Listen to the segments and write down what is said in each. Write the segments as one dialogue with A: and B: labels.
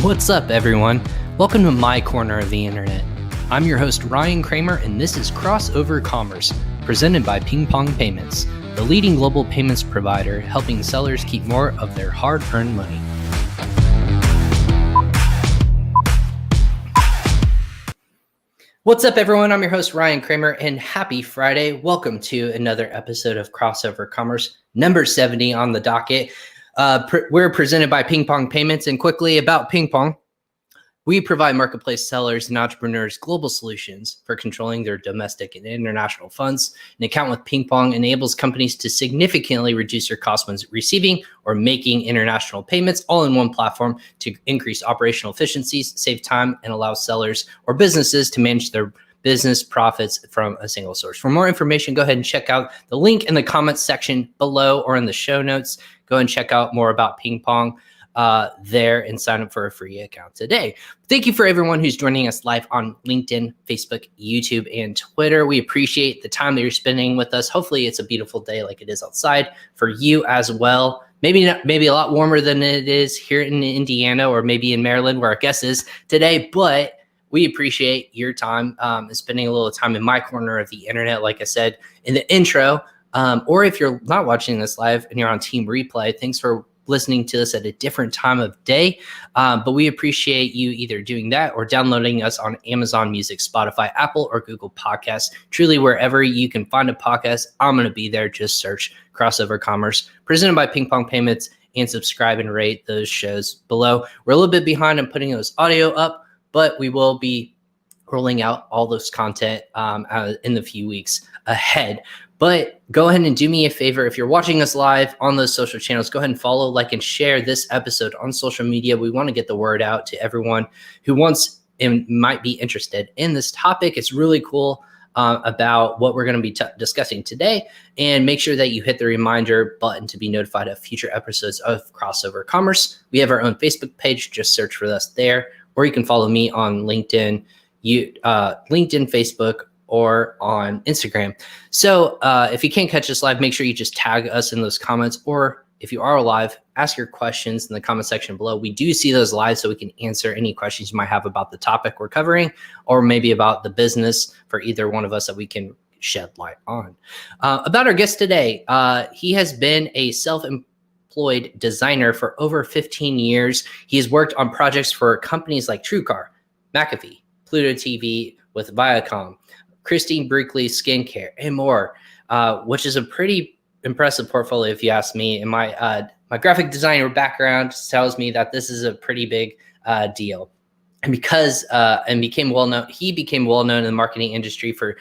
A: What's up, everyone? Welcome to my corner of the internet. I'm your host, Ryan Kramer, and this is Crossover Commerce, presented by PingPong Payments, the leading global payments provider helping sellers keep more of their hard-earned money. What's up, everyone? I'm your host, Ryan Kramer, and happy Friday. Welcome to another episode of Crossover Commerce, number 70 on the docket. We're presented by PingPong Payments, and quickly about PingPong. We provide marketplace sellers and entrepreneurs global solutions for controlling their domestic and international funds. An account with PingPong enables companies to significantly reduce their costs when receiving or making international payments, all in one platform to increase operational efficiencies, save time, and allow sellers or businesses to manage their business profits from a single source. For more information, go ahead and check out the link in the comments section below or in the show notes. Go and check out more about PingPong there and sign up for a free account today. Thank you for everyone who's joining us live on LinkedIn, Facebook, YouTube, and Twitter. We appreciate the time that you're spending with us. Hopefully it's a beautiful day like it is outside for you as well. Maybe a lot warmer than it is here in Indiana or maybe in Maryland where our guest is today, but we appreciate your time and spending a little time in my corner of the internet, like I said in the intro. Or if you're not watching this live and you're on Team Replay, thanks for listening to us at a different time of day. But we appreciate you either doing that or downloading us on Amazon Music, Spotify, Apple, or Google Podcasts. Truly, wherever you can find a podcast, I'm going to be there. Just search Crossover Commerce, presented by PingPong Payments, and subscribe and rate those shows below. We're a little bit behind on putting those audio up, but we will be rolling out all this content in the few weeks ahead. But go ahead and do me a favor. If you're watching us live on those social channels, go ahead and follow, like, and share this episode on social media. We want to get the word out to everyone who wants and might be interested in this topic. It's really cool about what we're going to be discussing today. And make sure that you hit the reminder button to be notified of future episodes of Crossover Commerce. We have our own Facebook page. Just search for us there. Or you can follow me on LinkedIn, Facebook, or on Instagram. So if you can't catch us live, make sure you just tag us in those comments. Or if you are live, ask your questions in the comment section below. We do see those live so we can answer any questions you might have about the topic we're covering, or maybe about the business for either one of us that we can shed light on. About our guest today, he has been a self-employed designer for over 15 years. He has worked on projects for companies like TrueCar, McAfee, Pluto TV with Viacom, Christine Brinkley Skincare, and more, which is a pretty impressive portfolio if you ask me. And my graphic designer background tells me that this is a pretty big deal. And because he became well known in the marketing industry for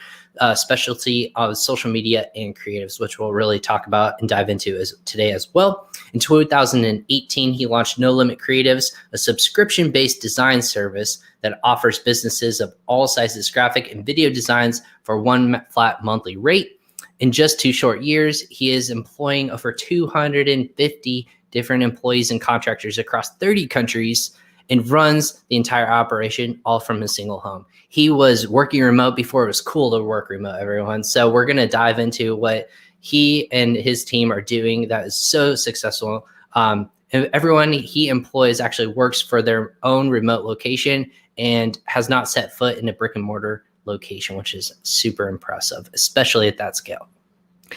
A: specialty of social media and creatives, which we'll really talk about and dive into today as well. In 2018, he launched No Limit Creatives, a subscription-based design service that offers businesses of all sizes graphic and video designs for one flat monthly rate. In just 2 short years, he is employing over 250 different employees and contractors across 30 countries and runs the entire operation all from a single home. He was working remote before it was cool to work remote, everyone. So we're going to dive into what he and his team are doing that is so successful. And everyone he employs actually works for their own remote location and has not set foot in a brick and mortar location, which is super impressive, especially at that scale.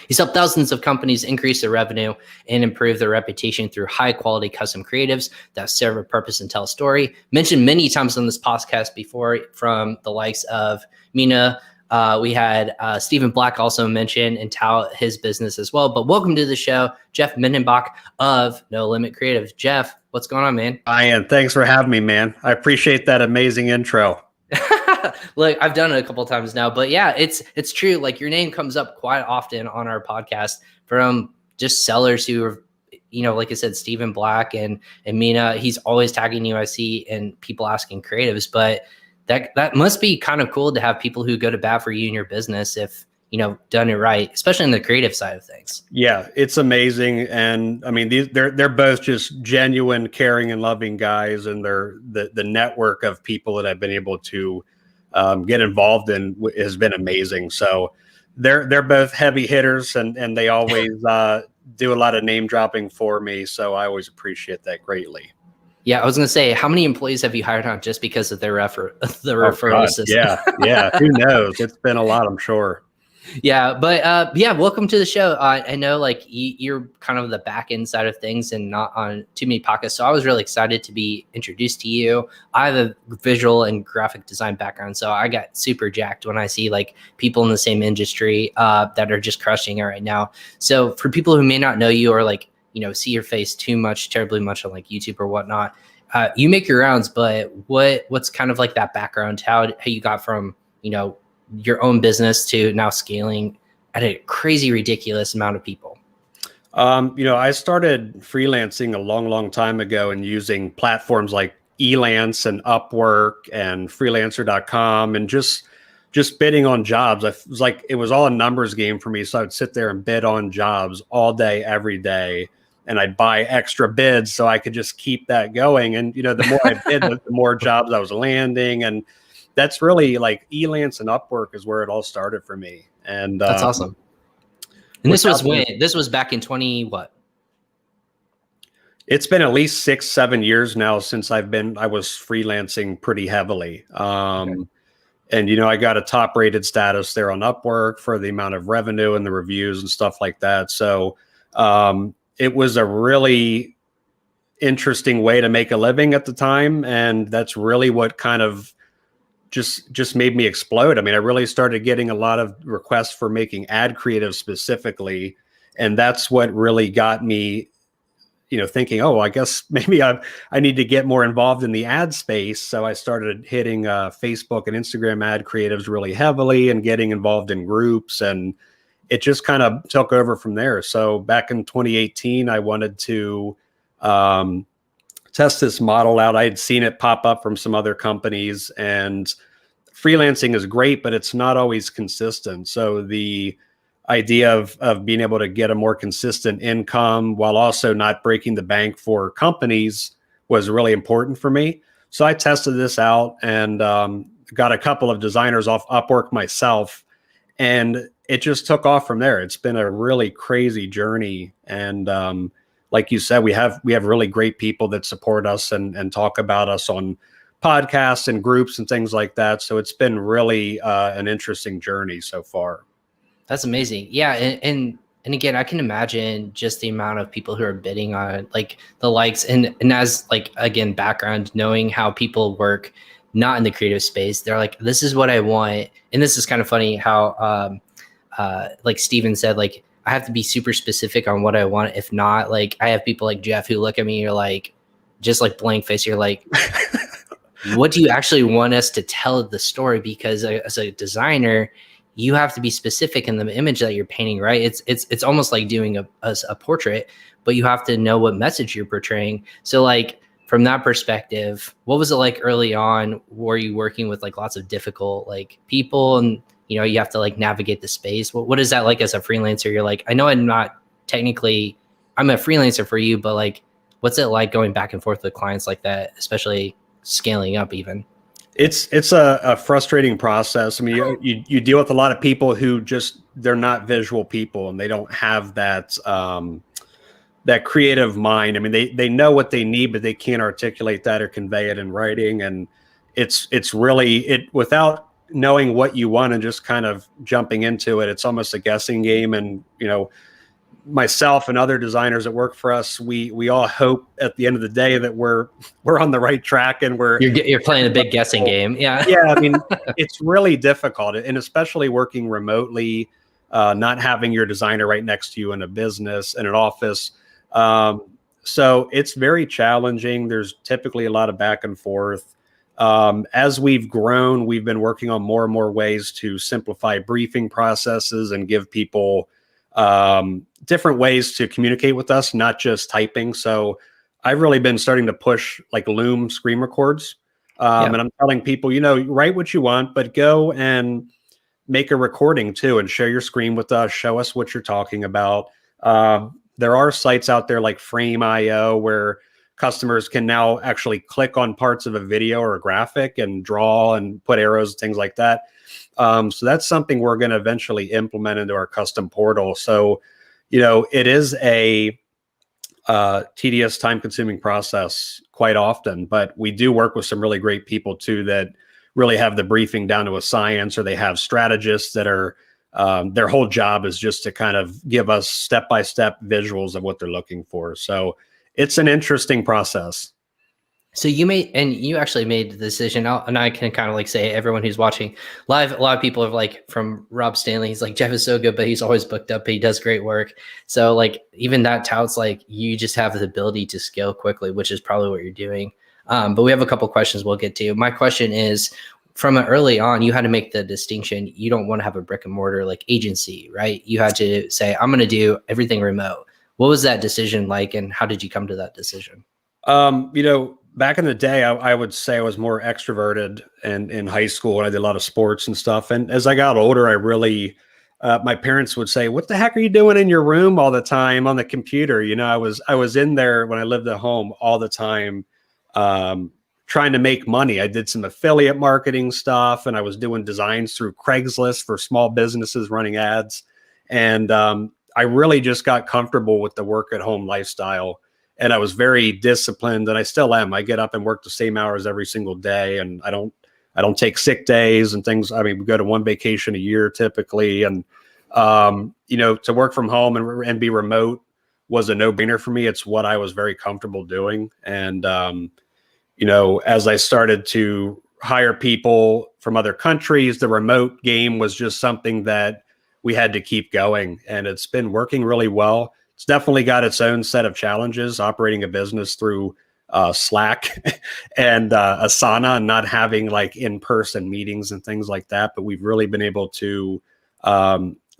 A: He's helped thousands of companies increase their revenue and improve their reputation through high-quality custom creatives that serve a purpose and tell a story. Mentioned many times on this podcast before from the likes of Mina. We had Stephen Black also mention and tout his business as well. But welcome to the show, Jeff Minnichbach of No Limit Creative. Jeff, what's going on, man?
B: Ryan, thanks for having me, man. I appreciate that amazing intro.
A: Look, I've done it a couple of times now, but yeah, it's true. Like, your name comes up quite often on our podcast from just sellers who are, like I said, Stephen Black and Mina. He's always tagging you, I see, and people asking creatives. But that must be kind of cool to have people who go to bat for you in your business if done it right, especially in the creative side of things.
B: Yeah, it's amazing. And I mean, they're both just genuine, caring and loving guys. And the network of people that I've been able to get involved in has been amazing. So they're both heavy hitters and they always do a lot of name dropping for me. So I always appreciate that greatly.
A: Yeah, I was gonna say, how many employees have you hired on just because of their the
B: Oh
A: referral
B: God,
A: system?
B: yeah. Who knows? It's been a lot, I'm sure.
A: Yeah, but yeah, welcome to the show. I know like you're kind of the back end side of things and not on too many pockets. So I was really excited to be introduced to you. I have a visual and graphic design background, so I got super jacked when I see like people in the same industry that are just crushing it right now. So for people who may not know you or like see your face terribly much on like YouTube or whatnot, you make your rounds. But what's kind of like that background? How you got from your own business to now scaling at a crazy, ridiculous amount of people?
B: I started freelancing a long time ago and using platforms like Elance and Upwork and freelancer.com and just bidding on jobs. I was like, it was all a numbers game for me. So I would sit there and bid on jobs all day, every day. And I'd buy extra bids so I could just keep that going. And, the more I bid, the more jobs I was landing. And that's really like Elance and Upwork is where it all started for me. And
A: That's awesome. And this was back in 20 what?
B: It's been at least 6-7 years now since I was freelancing pretty heavily.
A: Okay.
B: And, I got a top rated status there on Upwork for the amount of revenue and the reviews and stuff like that. So it was a really interesting way to make a living at the time. And that's really what kind of just made me explode. I mean, I really started getting a lot of requests for making ad creative specifically. And that's what really got me, thinking, oh, I guess maybe I need to get more involved in the ad space. So I started hitting Facebook and Instagram ad creatives really heavily and getting involved in groups. And it just kind of took over from there. So back in 2018, I wanted to test this model out. I had seen it pop up from some other companies, and freelancing is great, but it's not always consistent. So the idea of being able to get a more consistent income while also not breaking the bank for companies was really important for me. So I tested this out and got a couple of designers off Upwork myself, and it just took off from there. It's been a really crazy journey. And like you said, we have really great people that support us and talk about us on podcasts and groups and things like that. So it's been really an interesting journey so far.
A: That's amazing. Yeah, and again, I can imagine just the amount of people who are bidding on like the likes and as like again background knowing how people work not in the creative space. They're like, this is what I want, and this is kind of funny how like Steven said, like I have to be super specific on what I want. If not, like I have people like Jeff who look at me, you're like just like blank face. You're like, what do you actually want us to tell the story? Because as a designer, you have to be specific in the image that you're painting, right? It's almost like doing a portrait, but you have to know what message you're portraying. So like from that perspective, what was it like early on? Were you working with like lots of difficult like people and you have to like navigate the space? What is that like as a freelancer? You're like, I know I'm a freelancer for you, but like, what's it like going back and forth with clients like that, especially scaling up even?
B: It's a frustrating process. I mean, you deal with a lot of people who they're not visual people and they don't have that that creative mind. I mean, they know what they need, but they can't articulate that or convey it in writing. And it's really without knowing what you want and just kind of jumping into it. It's almost a guessing game. And myself and other designers that work for us, we all hope at the end of the day that we're on the right track and
A: you're playing a big guessing game. Yeah.
B: I mean, it's really difficult, and especially working remotely, not having your designer right next to you in a business, in an office. So it's very challenging. There's typically a lot of back and forth. As we've grown, we've been working on more and more ways to simplify briefing processes and give people different ways to communicate with us, not just typing. So I've really been starting to push like Loom screen records. And I'm telling people, write what you want, but go and make a recording too and share your screen with us. Show us what you're talking about. There are sites out there like Frame.io where customers can now actually click on parts of a video or a graphic and draw and put arrows, things like that. So that's something we're going to eventually implement into our custom portal. So, it is tedious, time-consuming process quite often. But we do work with some really great people too that really have the briefing down to a science, or they have strategists that are their whole job is just to kind of give us step-by-step visuals of what they're looking for. So it's an interesting process.
A: So you actually made the decision, and I can kind of like say, everyone who's watching live, a lot of people are like, from Rob Stanley, he's like, Jeff is so good, but he's always booked up, but he does great work. So like, even that touts like you just have the ability to scale quickly, which is probably what you're doing. But we have a couple questions we'll get to. My question is, from early on, you had to make the distinction. You don't want to have a brick and mortar like agency, right? You had to say, I'm going to do everything remote. What was that decision like, and how did you come to that decision?
B: Back in the day, I would say I was more extroverted in high school, and I did a lot of sports and stuff. And as I got older, I really, my parents would say, "What the heck are you doing in your room all the time on the computer?" I was in there when I lived at home all the time, trying to make money. I did some affiliate marketing stuff, and I was doing designs through Craigslist for small businesses running ads. And I really just got comfortable with the work at home lifestyle. And I was very disciplined, and I still am. I get up and work the same hours every single day, and I don't take sick days and things. I mean, we go to one vacation a year typically, and to work from home and be remote was a no-brainer for me. It's what I was very comfortable doing. And as I started to hire people from other countries, the remote game was just something that we had to keep going, and it's been working really well. It's definitely got its own set of challenges operating a business through Slack and Asana, and not having like in-person meetings and things like that. But we've really been able to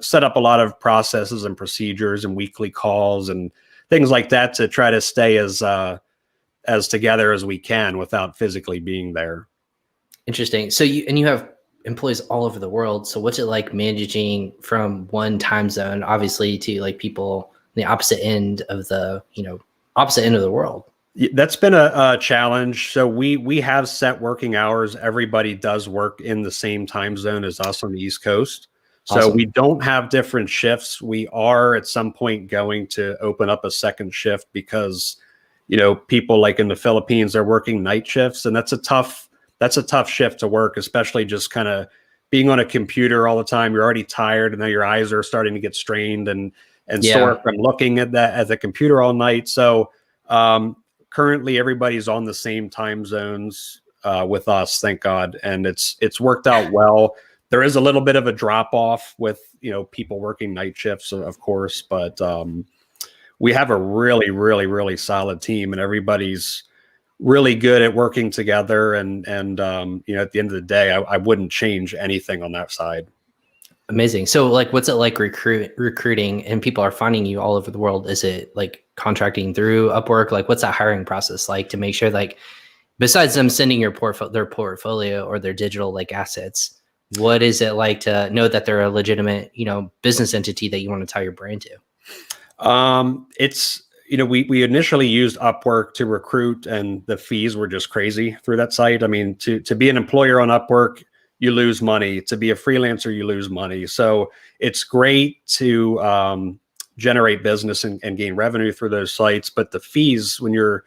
B: set up a lot of processes and procedures and weekly calls and things like that to try to stay as together as we can without physically being there.
A: Interesting. So you have employees all over the world. So what's it like managing from one time zone, obviously, to like people the opposite end of the world?
B: That's been a challenge. So we have set working hours. Everybody does work in the same time zone as us on the East Coast. So awesome. We don't have different shifts. We are at some point going to open up a second shift because, people like in the Philippines are working night shifts, and that's a tough shift to work, especially just kind of being on a computer all the time. You're already tired, and now your eyes are starting to get strained and sore from looking at the computer all night. So currently everybody's on the same time zones with us, thank God. And it's worked out well. There is a little bit of a drop off with, people working night shifts, of course, but we have a really, really, really solid team, and everybody's really good at working together. And at the end of the day, I wouldn't change anything on that side.
A: Amazing. So like, what's it like recruiting, and people are finding you all over the world? Is it like contracting through Upwork? Like, what's that hiring process like to make sure, like, besides them sending their portfolio or their digital like assets, what is it like to know that they're a legitimate, business entity that you want to tie your brand to?
B: It's, we initially used Upwork to recruit, and the fees were just crazy through that site. I mean, to be an employer on Upwork, you lose money. To be a freelancer, you lose money. So it's great to generate business and gain revenue through those sites. But the fees, when you're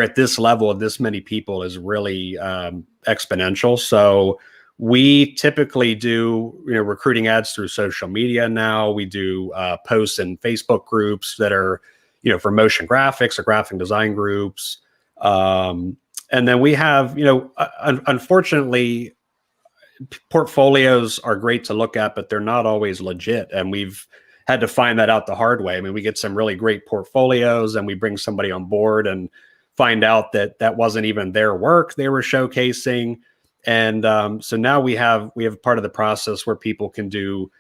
B: at this level of this many people, is really exponential. So we typically do recruiting ads through social media now. We do posts in Facebook groups that are for motion graphics or graphic design groups. And then we have unfortunately, portfolios are great to look at, but they're not always legit. And we've had to find that out the hard way. I mean, we get some really great portfolios, and we bring somebody on board and find out that wasn't even their work they were showcasing. And so now we have part of the process where people can do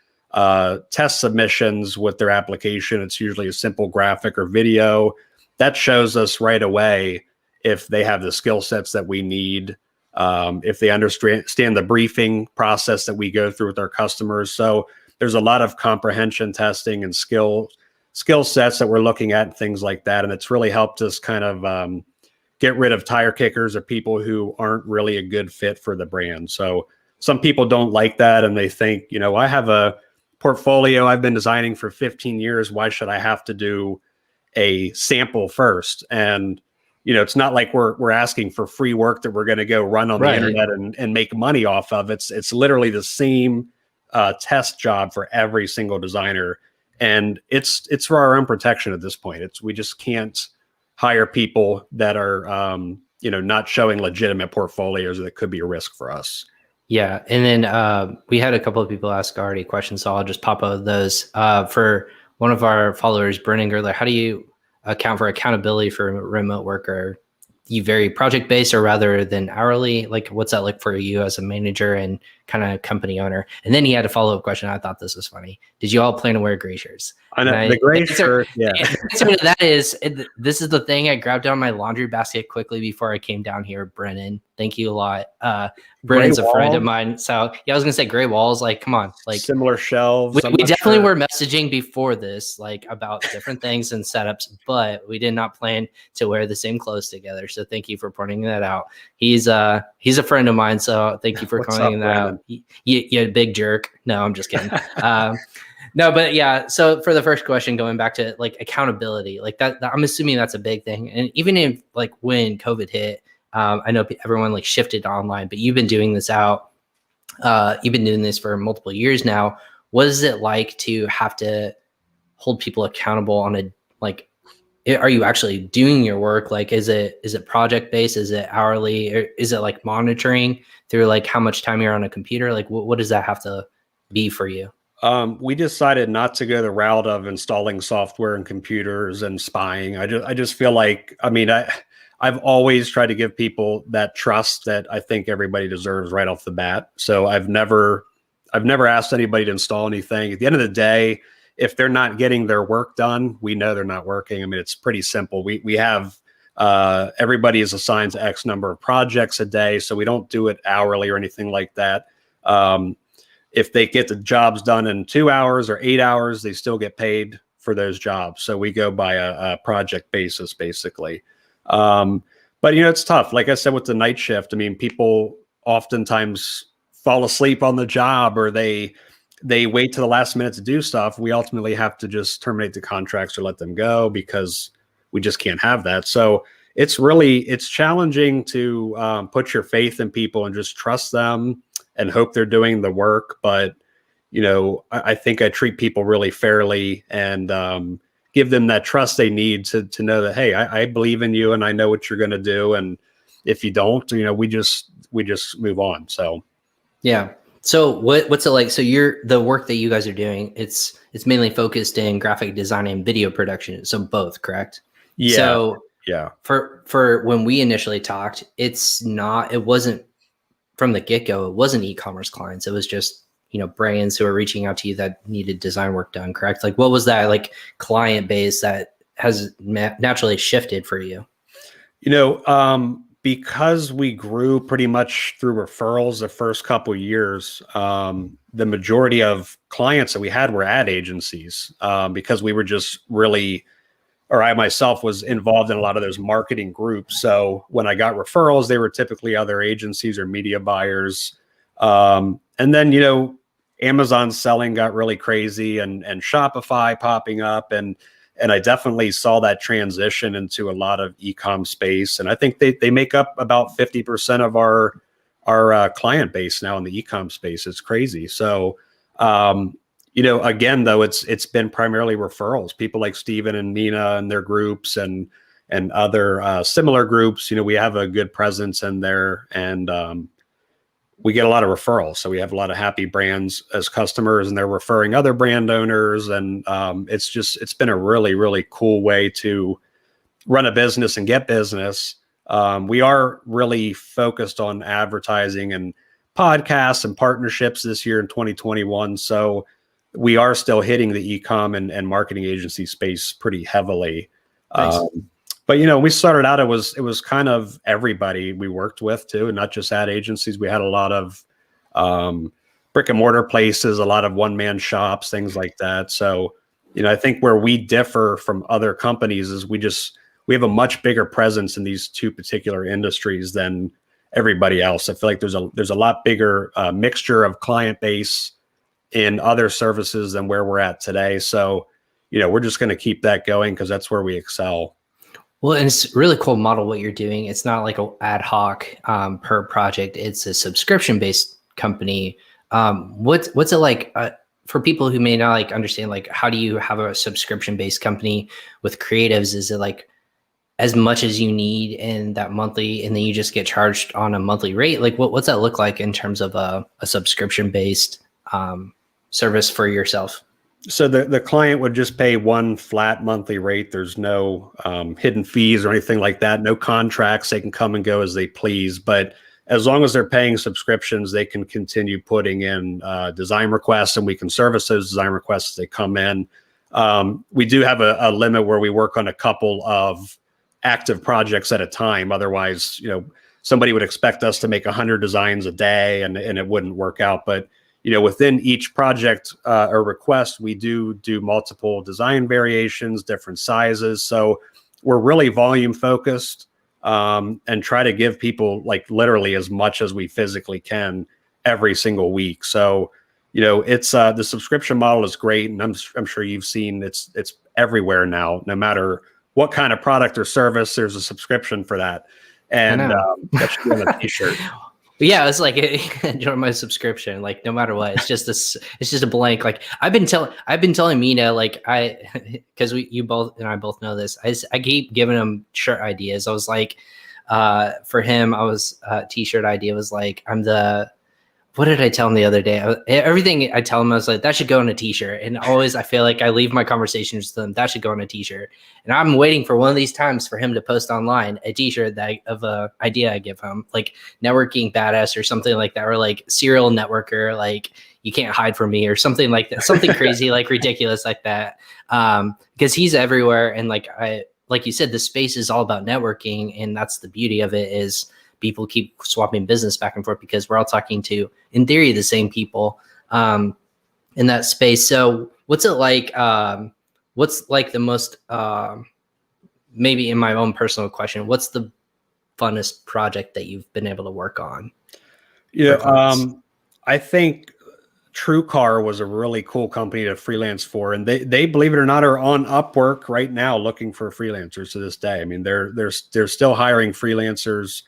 B: test submissions with their application. It's usually a simple graphic or video that shows us right away if they have the skill sets that we need, if they understand the briefing process that we go through with our customers. So there's a lot of comprehension testing and skill sets that we're looking at and things like that. And it's really helped us kind of get rid of tire kickers or people who aren't really a good fit for the brand. So some people don't like that, and they think, I have a portfolio I've been designing for 15 years. Why should I have to do a sample first. And, it's not like we're asking for free work that we're going to go run on the internet and make money off of. It's literally the same test job for every single designer. And it's for our own protection at this point. We just can't hire people that are, not showing legitimate portfolios that could be a risk for us.
A: Yeah. And then we had a couple of people ask already questions, so I'll just pop out those. For one of our followers, Brennan Gerler, how do you account for accountability for a remote worker? You very project based or rather than hourly? Like, what's that like for you as a manager and kind of company owner? And then he had a follow up question. I thought this was funny. Did you all plan to wear gray shirts?
B: I know the gray shirt. Yeah.
A: The answer to that is, this is the thing. I grabbed down my laundry basket quickly before I came down here. Brennan, thank you a lot. Brennan's a friend of mine. So yeah, I was gonna say gray walls. Like, come on, like
B: similar shelves.
A: We definitely were messaging before this, like about different things and setups, but we did not plan to wear the same clothes together. So thank you for pointing that out. He's a friend of mine, so thank you for pointing that out. You big jerk. No, I'm just kidding. No, but yeah. So for the first question, going back to like accountability, like that I'm assuming that's a big thing. And even if like when COVID hit, I know everyone like shifted online, but you've been doing this you've been doing this for multiple years now. What is it like to have to hold people accountable on are you actually doing your work? Like, is it project based? Is it hourly? Or is it like monitoring through like how much time you're on a computer? Like, what does that have to be for you?
B: We decided not to go the route of installing software and computers and spying. I just feel like, I've always tried to give people that trust that I think everybody deserves right off the bat. So I've never asked anybody to install anything. At the end of the day, if they're not getting their work done, we know they're not working. It's pretty simple. We have everybody is assigned to X number of projects a day, so we don't do it hourly or anything like that. If they get the jobs done in 2 hours or 8 hours, they still get paid for those jobs. So we go by a project basis, basically. But it's tough. Like I said, with the night shift, people oftentimes fall asleep on the job, or they wait to the last minute to do stuff. We ultimately have to just terminate the contracts or let them go because we just can't have that. So it's challenging to put your faith in people and just trust them and hope they're doing the work. But, I think I treat people really fairly and give them that trust they need to know that, hey, I believe in you and I know what you're going to do. And if you don't, we just move on. So, yeah.
A: So what's it like? So the work that you guys are doing, it's mainly focused in graphic design and video production. So both, correct?
B: Yeah.
A: So
B: yeah,
A: for when we initially talked, it wasn't from the get-go, it wasn't e-commerce clients. It was just, brands who are reaching out to you that needed design work done, correct? Like, what was that like client base that has naturally shifted for you?
B: Because we grew pretty much through referrals the first couple of years, the majority of clients that we had were ad agencies, because we were just really, or I myself was involved in a lot of those marketing groups. So when I got referrals, they were typically other agencies or media buyers. And then, Amazon selling got really crazy and Shopify popping up. And I definitely saw that transition into a lot of e-com space. And I think they make up about 50% of our client base now in the e-com space. It's crazy. So, again, though, it's been primarily referrals, people like Steven and Nina and their groups and other similar groups. We have a good presence in there, and we get a lot of referrals. So we have a lot of happy brands as customers, and they're referring other brand owners. And it's been a really, really cool way to run a business and get business. We are really focused on advertising and podcasts and partnerships this year in 2021. So we are still hitting the e-com and marketing agency space pretty heavily.
A: Nice.
B: But we started out, it was kind of everybody we worked with too, and not just ad agencies. We had a lot of brick and mortar places, a lot of one-man shops, things like that. So, I think where we differ from other companies is we have a much bigger presence in these two particular industries than everybody else. I feel like there's a lot bigger mixture of client base in other services than where we're at today. So, we're just going to keep that going because that's where we excel.
A: Well, and it's a really cool model what you're doing. It's not like an ad hoc per project. It's a subscription-based company. What's it like for people who may not like understand, like how do you have a subscription-based company with creatives? Is it like as much as you need in that monthly, and then you just get charged on a monthly rate? Like what's that look like in terms of a subscription-based service for yourself?
B: So the client would just pay one flat monthly rate. There's no hidden fees or anything like that. No contracts. They can come and go as they please. But as long as they're paying subscriptions, they can continue putting in design requests, and we can service those design requests as they come in. We do have a limit where we work on a couple of active projects at a time. Otherwise, somebody would expect us to make 100 designs a day, and it wouldn't work out. But within each project or request, we do multiple design variations, different sizes. So we're really volume focused and try to give people like literally as much as we physically can every single week. So, it's the subscription model is great. And I'm sure you've seen it's everywhere now. No matter what kind of product or service, there's a subscription for that. And that should be on a t-shirt.
A: But yeah, it's like join my subscription. Like no matter what, it's just a blank. Like I've been telling Mina, like because you both and I both know this. I keep giving him shirt ideas. I was like, for him, I was t-shirt idea was like what did I tell him the other day? Everything I tell him, I was like, that should go on a t-shirt. And always I feel like I leave my conversations with them, that should go on a t-shirt. And I'm waiting for one of these times for him to post online a t-shirt of a idea I give him, like networking badass or something like that, or like serial networker, like you can't hide from me or something like that, something crazy, like ridiculous like that. Because he's everywhere. And like you said, the space is all about networking. And that's the beauty of it is people keep swapping business back and forth because we're all talking to, in theory, the same people in that space. So what's it like? What's like the most, maybe in my own personal question, what's the funnest project that you've been able to work on?
B: Yeah, I think TrueCar was a really cool company to freelance for, and they believe it or not are on Upwork right now looking for freelancers to this day. I mean, they're still hiring freelancers.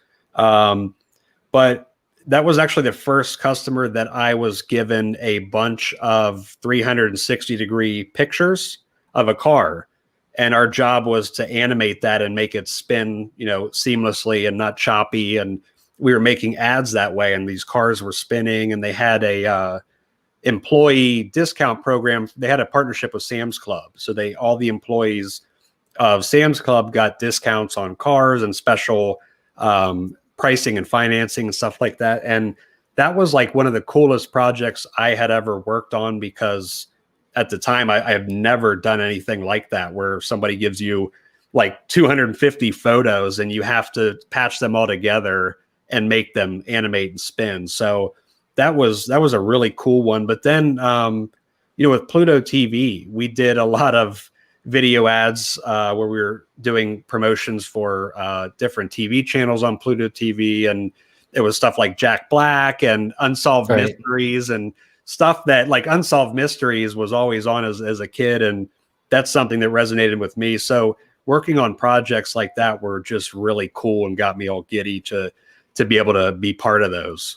B: But that was actually the first customer that I was given a bunch of 360-degree pictures of a car. And our job was to animate that and make it spin, seamlessly and not choppy. And we were making ads that way. And these cars were spinning, and they had a employee discount program. They had a partnership with Sam's Club. So all the employees of Sam's Club got discounts on cars and special pricing and financing and stuff like that. And that was like one of the coolest projects I had ever worked on, because at the time I have never done anything like that, where somebody gives you like 250 photos and you have to patch them all together and make them animate and spin. So that was a really cool one. But then, with Pluto TV, we did a lot of video ads where we were doing promotions for different TV channels on Pluto TV. And it was stuff like Jack Black and Unsolved Mysteries and stuff that like Unsolved Mysteries was always on as a kid. And that's something that resonated with me. So working on projects like that were just really cool and got me all giddy to be able to be part of those.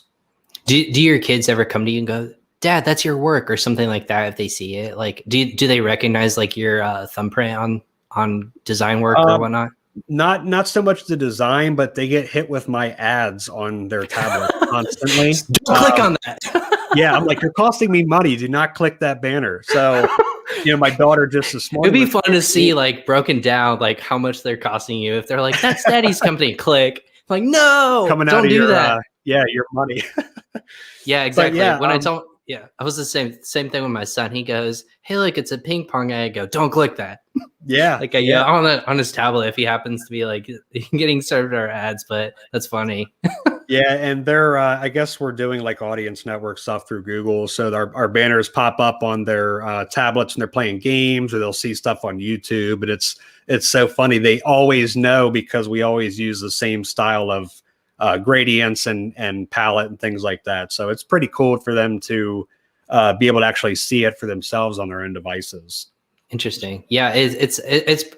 A: Do your kids ever come to you and go, Dad, that's your work, or something like that? If they see it, like, do they recognize like your thumbprint on design work or whatnot?
B: Not so much the design, but they get hit with my ads on their tablet constantly.
A: Don't click on that.
B: Yeah, I'm like, you're costing me money. Do not click that banner. So, my daughter just this morning.
A: It'd be fun to see like broken down, like how much they're costing you. If they're like, that's Daddy's company, click. I'm like, no,
B: coming
A: don't
B: out of
A: do
B: your,
A: that.
B: your money.
A: Yeah, exactly.
B: Yeah,
A: when I told, I was the same thing with my son. He goes, hey, look, it's a ping pong ad. I go, don't click that.
B: Yeah.
A: Like on his tablet if he happens to be like getting served our ads, but that's funny.
B: Yeah, and they're I guess we're doing like audience network stuff through Google. So our banners pop up on their tablets and they're playing games, or they'll see stuff on YouTube. And it's so funny. They always know, because we always use the same style of gradients and palette and things like that. So it's pretty cool for them to be able to actually see it for themselves on their own devices.
A: Interesting. Yeah, it's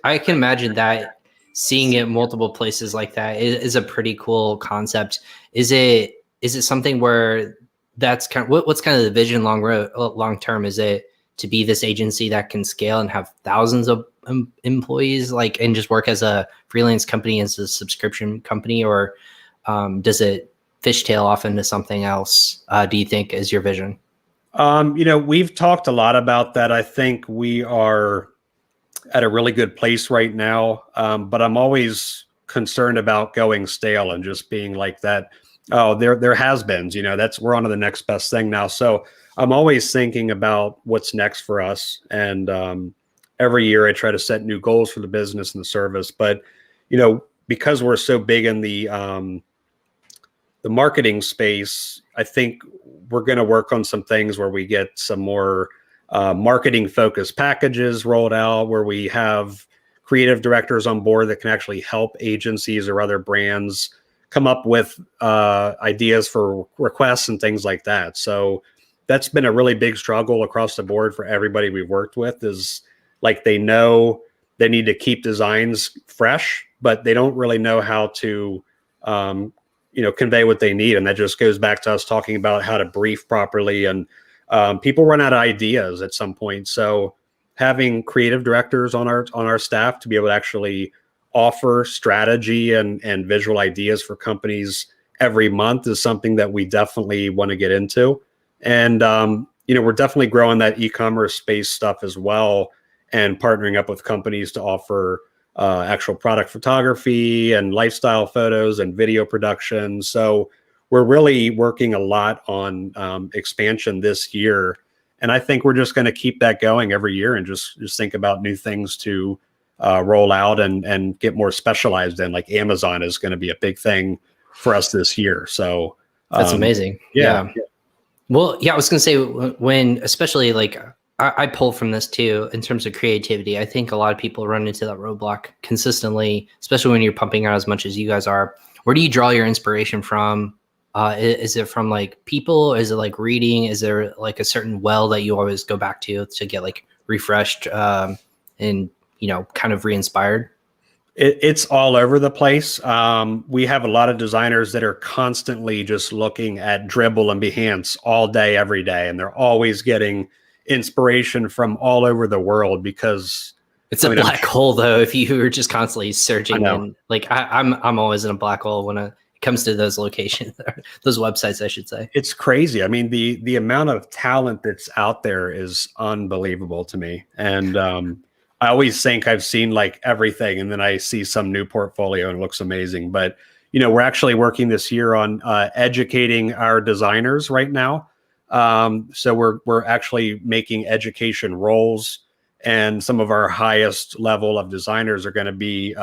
A: I can imagine that seeing it multiple places like that is a pretty cool concept. Is it something where that's kind of what's kind of the vision long term? Is it to be this agency that can scale and have thousands of employees, like, and just work as a freelance company, as a subscription company, or does it fishtail off into something else? Do you think is your vision?
B: We've talked a lot about that. I think we are at a really good place right now, but I'm always concerned about going stale and just being like that. Oh, there has beens, we're on to the next best thing now. So I'm always thinking about what's next for us. And every year I try to set new goals for the business and the service. But, because we're so big in the marketing space, I think we're going to work on some things where we get some more marketing focused packages rolled out, where we have creative directors on board that can actually help agencies or other brands come up with ideas for requests and things like that. So that's been a really big struggle across the board for everybody we've worked with, is like, they know they need to keep designs fresh, but they don't really know how to convey what they need. And that just goes back to us talking about how to brief properly. And people run out of ideas at some point. So having creative directors on our staff to be able to actually offer strategy and visual ideas for companies every month is something that we definitely want to get into. And we're definitely growing that e-commerce space stuff as well, and partnering up with companies to offer actual product photography and lifestyle photos and video production. So we're really working a lot on expansion this year. And I think we're just going to keep that going every year and just think about new things to roll out and get more specialized in. Like Amazon is going to be a big thing for us this year. So
A: that's amazing.
B: Yeah.
A: Well, yeah, I was going to say, when, especially like, I pull from this too, in terms of creativity. I think a lot of people run into that roadblock consistently, especially when you're pumping out as much as you guys are. Where do you draw your inspiration from? Is it from like people? Is it like reading? Is there like a certain well that you always go back to get like refreshed and kind of re-inspired?
B: It's all over the place. We have a lot of designers that are constantly just looking at Dribbble and Behance all day, every day, and they're always getting inspiration from all over the world, because
A: it's a black hole, though, if you were just constantly searching. And like I'm always in a black hole when it comes to those locations, those websites, I should say.
B: It's crazy. I mean, the amount of talent that's out there is unbelievable to me. And I always think I've seen like everything, and then I see some new portfolio and it looks amazing. But, we're actually working this year on educating our designers right now. So we're actually making education roles, and some of our highest level of designers are going to be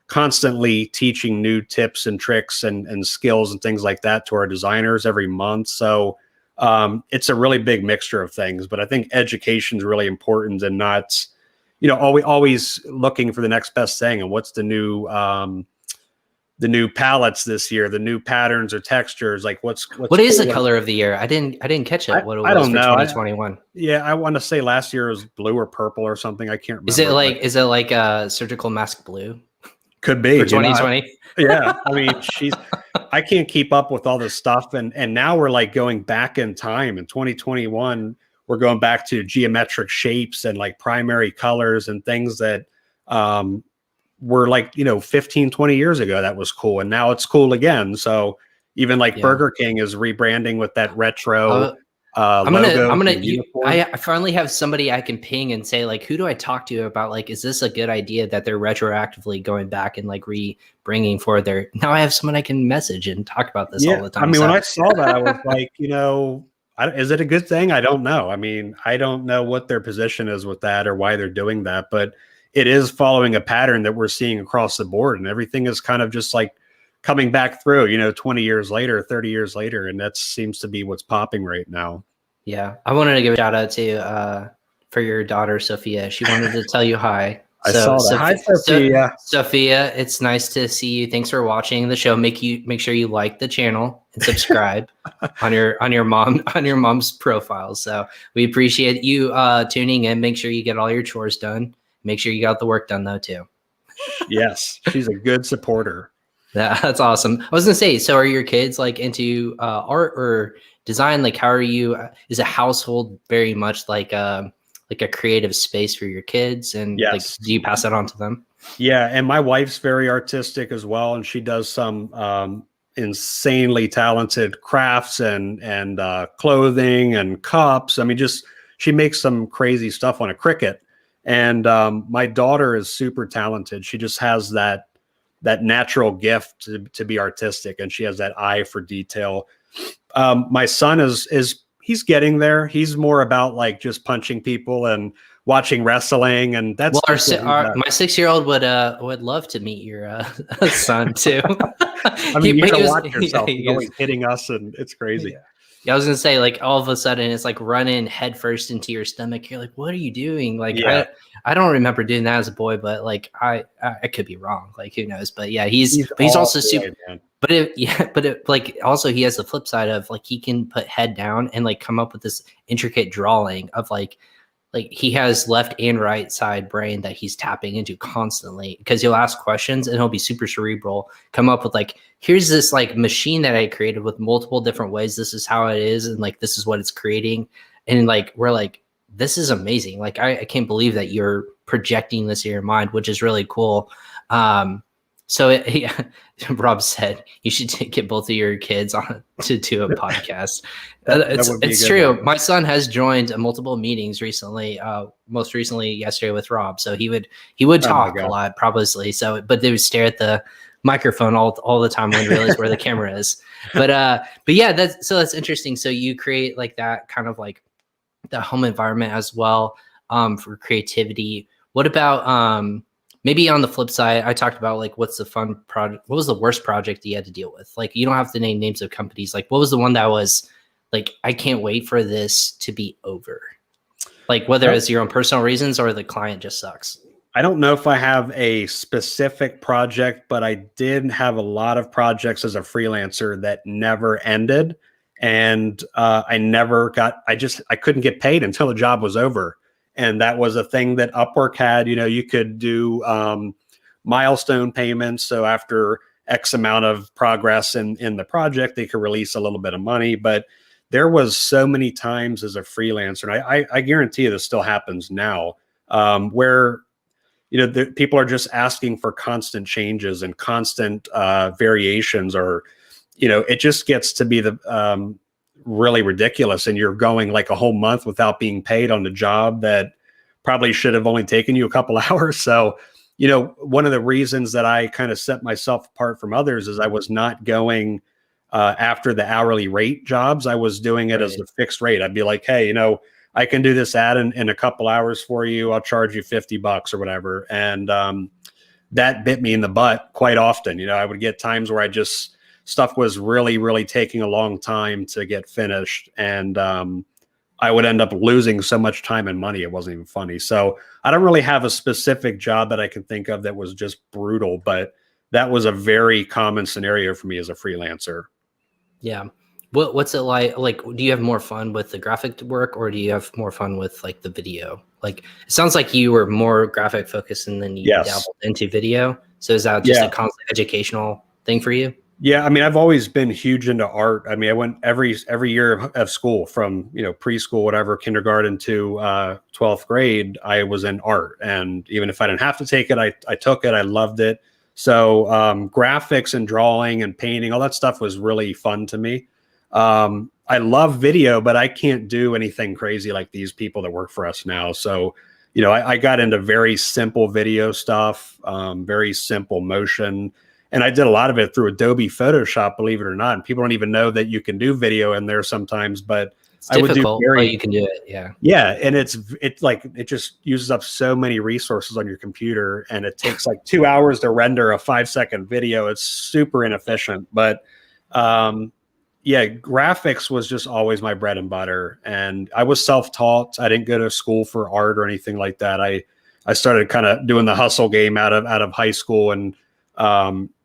B: constantly teaching new tips and tricks and skills and things like that to our designers every month. So it's a really big mixture of things, but I think education is really important, and not, always looking for the next best thing and what's the new palettes this year, the new patterns or textures, like what
A: is the color of the year? I didn't catch it. What it was, I don't know. 2021.
B: I want to say last year was blue or purple or something. I can't remember.
A: Is it like a surgical mask blue?
B: Could be
A: for 2020.
B: Yeah, I mean, I can't keep up with all this stuff, and now we're like going back in time. In 2021, we're going back to geometric shapes and like primary colors and things that were like, 15, 20 years ago, that was cool. And now it's cool again. So even like Burger King is rebranding with that retro logo.
A: I finally have somebody I can ping and say, like, who do I talk to about, like, is this a good idea that they're retroactively going back and like bringing forward their, now I have someone I can message and talk about this all the time.
B: I mean, when I saw that, I was like, is it a good thing? I don't know. I mean, I don't know what their position is with that or why they're doing that, but it is following a pattern that we're seeing across the board, and everything is kind of just like coming back through, 20 years later, 30 years later. And that seems to be what's popping right now.
A: Yeah. I wanted to give a shout out to, for your daughter, Sophia. She wanted to tell you hi.
B: I saw that. Hi, Sophia.
A: Sophia, it's nice to see you. Thanks for watching the show. Make sure you like the channel and subscribe on your mom's profile. So we appreciate you tuning in. Make sure you get all your chores done. Make sure you got the work done though too.
B: Yes, she's a good supporter.
A: That's awesome. I was gonna say, so are your kids like into art or design? Like, how are you? Is a household very much like a creative space for your kids? And like,
B: Yes.
A: do you pass that on to them?
B: Yeah, and my wife's very artistic as well, and she does some insanely talented crafts and clothing and cups. I mean, just she makes some crazy stuff on a Cricut. And my daughter is super talented. She just has that natural gift to be artistic, and she has that eye for detail. My son is he's getting there. He's more about like just punching people and watching wrestling, and that's
A: my 6-year-old would love to meet your son too.
B: I mean, you gotta watch yourself. He's always hitting us, and it's crazy.
A: Yeah, I was gonna say, like, all of a sudden it's like running headfirst into your stomach. You're like, what are you doing? Like, I don't remember doing that as a boy, but like I could be wrong. Like, who knows? But yeah, he's also super. Man. But like also he has the flip side of like he can put head down and like come up with this intricate drawing of like he has left and right side brain that he's tapping into constantly, because he'll ask questions and he'll be super cerebral, come up with like, here's this like machine that I created with multiple different ways. This is how it is. And like, this is what it's creating. And like, we're like, this is amazing. Like, I can't believe that you're projecting this in your mind, which is really cool. Rob said you should get both of your kids on to do a podcast. It's true. One. My son has joined multiple meetings recently. Most recently yesterday with Rob. So he would talk a lot, probably. So, but they would stare at the microphone all the time when they realize where the camera is. But yeah, that's interesting. So you create like that kind of like the home environment as well for creativity. What about maybe on the flip side, I talked about like, what's the fun project? What was the worst project you had to deal with? Like, you don't have to name names of companies. Like, what was the one that was like, I can't wait for this to be over? Like, whether it's your own personal reasons or the client just sucks.
B: I don't know if I have a specific project, but I did have a lot of projects as a freelancer that never ended. And I couldn't get paid until the job was over. And that was a thing that Upwork had. You know, you could do milestone payments. So after X amount of progress in the project, they could release a little bit of money. But there was so many times as a freelancer, and I guarantee you this still happens now, where people are just asking for constant changes and constant variations, or it just gets to be the really ridiculous, and you're going like a whole month without being paid on the job that probably should have only taken you a couple hours. So, one of the reasons that I kind of set myself apart from others is I was not going after the hourly rate jobs. I was doing it as a fixed rate. I'd be like, hey, I can do this ad in a couple hours for you. I'll charge you $50 or whatever. And that bit me in the butt quite often. I would get times where stuff was really, really taking a long time to get finished. And I would end up losing so much time and money. It wasn't even funny. So I don't really have a specific job that I can think of that was just brutal, but that was a very common scenario for me as a freelancer.
A: Yeah. What's it like? Like, do you have more fun with the graphic work, or do you have more fun with like the video? Like, it sounds like you were more graphic focused and then you dabbled into video. So is that just a constant educational thing for you?
B: Yeah, I mean, I've always been huge into art. I mean, I went every year of school from, preschool, whatever, kindergarten to 12th grade, I was in art. And even if I didn't have to take it, I took it. I loved it. So graphics and drawing and painting, all that stuff was really fun to me. I love video, but I can't do anything crazy like these people that work for us now. So, I got into very simple video stuff, very simple motion. And I did a lot of it through Adobe Photoshop, believe it or not. And people don't even know that you can do video in there sometimes, but
A: it's difficult, but you can do it. Yeah.
B: Yeah. And it's like, it just uses up so many resources on your computer, and it takes like 2 hours to render a 5-second video. It's super inefficient, but, graphics was just always my bread and butter. And I was self-taught. I didn't go to school for art or anything like that. I I started kind of doing the hustle game out of high school, and